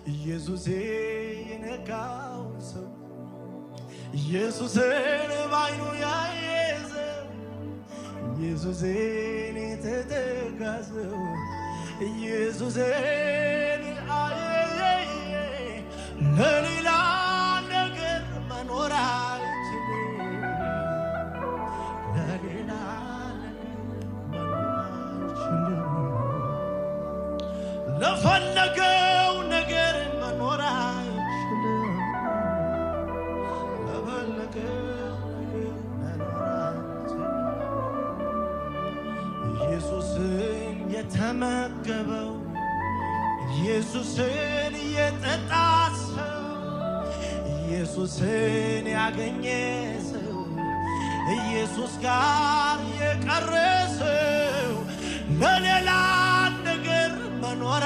ኢየሱሴ የነካው ሰው ኢየሱስን ባይኑ ያየሰው ኢየሱስን የተጠጋ ሰው ኢየሱስን አየየ ለሌላ ነገር መኖር አይችልም ለሌላ ለፈለገው ነገር መኖር አይችልም ለፈለገው ነገር መኖር አይችልም ኢየሱስን የተመገበው ኢየሱስን የጠጣ ሰው ኢየሱስን ያገኘ ሰው ኢየሱስ ጋር የቀረ ሰው ለሌላ ነገር መኖር